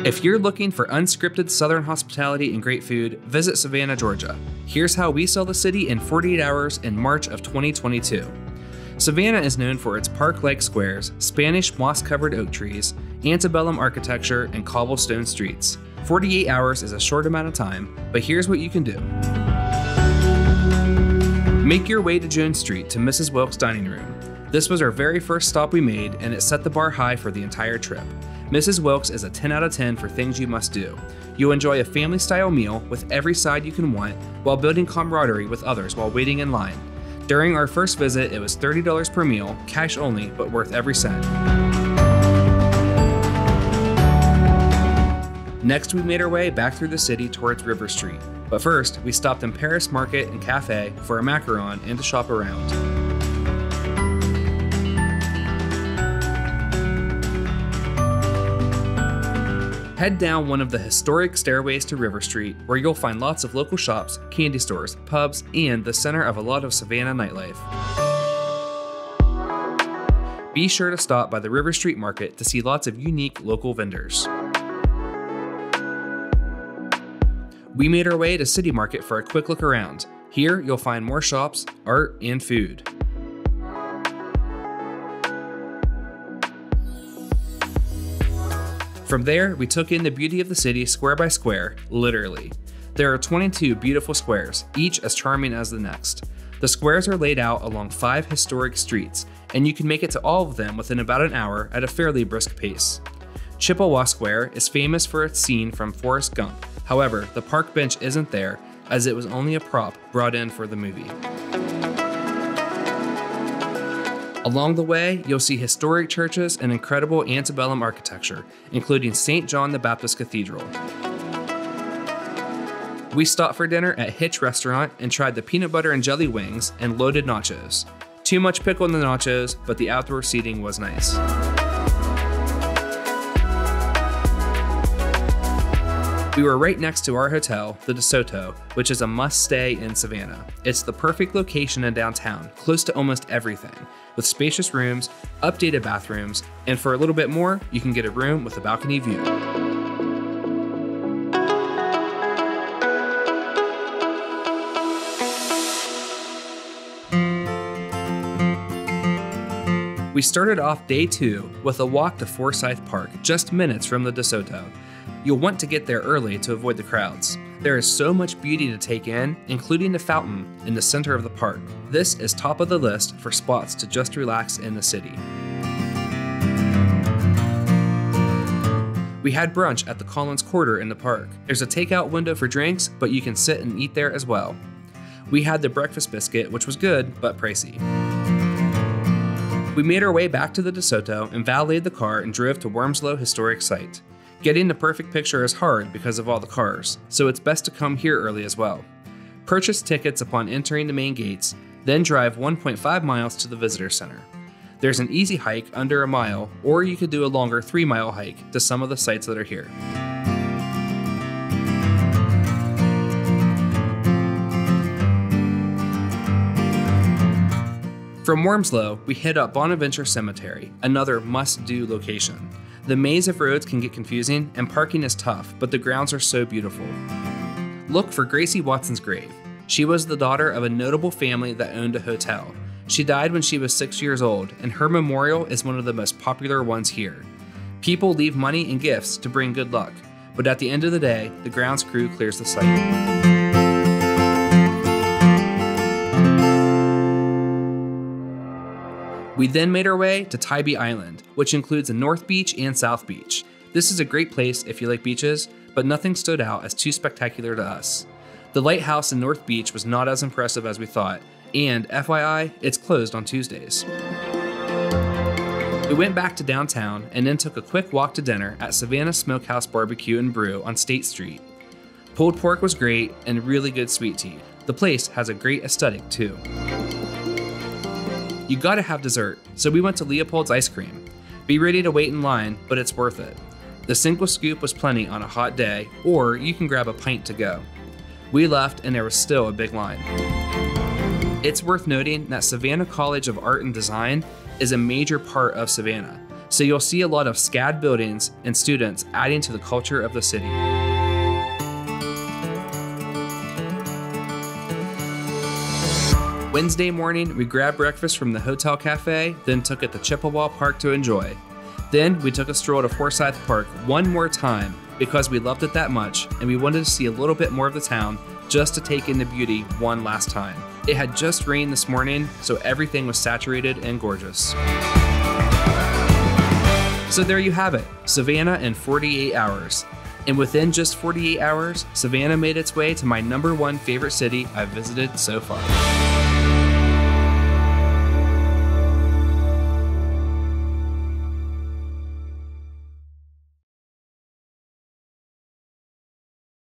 If you're looking for unscripted Southern hospitality and great food, visit Savannah, Georgia. Here's how we saw the city in 48 hours in March of 2022. Savannah is known for its park-like squares, Spanish moss-covered oak trees, antebellum architecture, and cobblestone streets. 48 hours is a short amount of time, but here's what you can do. Make your way to Jones Street to Mrs. Wilke's dining room. This was our very first stop we made, and it set the bar high for the entire trip. Mrs. Wilke's is a 10 out of 10 for things you must do. You'll enjoy a family-style meal with every side you can want while building camaraderie with others while waiting in line. During our first visit, it was $30 per meal, cash only, but worth every cent. Next, we made our way back through the city towards River Street. But first, we stopped in Paris Market and Cafe for a macaron and to shop around. Head down one of the historic stairways to River Street, where you'll find lots of local shops, candy stores, pubs, and the center of a lot of Savannah nightlife. Be sure to stop by the River Street Market to see lots of unique local vendors. We made our way to City Market for a quick look around. Here, you'll find more shops, art, and food. From there, we took in the beauty of the city square by square, literally. There are 22 beautiful squares, each as charming as the next. The squares are laid out along 5 historic streets, and you can make it to all of them within about an hour at a fairly brisk pace. Chippewa Square is famous for its scene from Forrest Gump. However, the park bench isn't there, as it was only a prop brought in for the movie. Along the way, you'll see historic churches and incredible antebellum architecture, including St. John the Baptist Cathedral. We stopped for dinner at Hitch restaurant and tried the peanut butter and jelly wings and loaded nachos. Too much pickle in the nachos, but the outdoor seating was nice. We were right next to our hotel, the DeSoto, which is a must-stay in Savannah. It's the perfect location in downtown, close to almost everything, with spacious rooms, updated bathrooms, and for a little bit more, you can get a room with a balcony view. We started off day 2 with a walk to Forsythe Park, just minutes from the DeSoto. You'll want to get there early to avoid the crowds. There is so much beauty to take in, including the fountain in the center of the park. This is top of the list for spots to just relax in the city. We had brunch at the Collins Quarter in the park. There's a takeout window for drinks, but you can sit and eat there as well. We had the breakfast biscuit, which was good, but pricey. We made our way back to the DeSoto and valeted the car and drove to Wormsloe Historic Site. Getting the perfect picture is hard because of all the cars, so it's best to come here early as well. Purchase tickets upon entering the main gates, then drive 1.5 miles to the visitor center. There's an easy hike under a mile, or you could do a longer 3-mile hike to some of the sites that are here. From Wormsloe, we hit up Bonaventure Cemetery, another must-do location. The maze of roads can get confusing, and parking is tough, but the grounds are so beautiful. Look for Gracie Watson's grave. She was the daughter of a notable family that owned a hotel. She died when she was 6 years old, and her memorial is one of the most popular ones here. People leave money and gifts to bring good luck, but at the end of the day, the grounds crew clears the site. We then made our way to Tybee Island, which includes a North Beach and South Beach. This is a great place if you like beaches, but nothing stood out as too spectacular to us. The lighthouse in North Beach was not as impressive as we thought, and FYI, it's closed on Tuesdays. We went back to downtown and then took a quick walk to dinner at Savannah Smokehouse Barbecue and Brew on State Street. Pulled pork was great and really good sweet tea. The place has a great aesthetic too. You gotta have dessert, so we went to Leopold's Ice Cream. Be ready to wait in line, but it's worth it. The single scoop was plenty on a hot day, or you can grab a pint to go. We left and there was still a big line. It's worth noting that Savannah College of Art and Design is a major part of Savannah. so you'll see a lot of SCAD buildings and students adding to the culture of the city. Wednesday morning, we grabbed breakfast from the hotel cafe, then took it to Chippewa Park to enjoy. Then we took a stroll to Forsythe Park one more time because we loved it that much and we wanted to see a little bit more of the town just to take in the beauty one last time. It had just rained this morning, so everything was saturated and gorgeous. So there you have it, Savannah in 48 hours. And within just 48 hours, Savannah made its way to my #1 favorite city I've visited so far.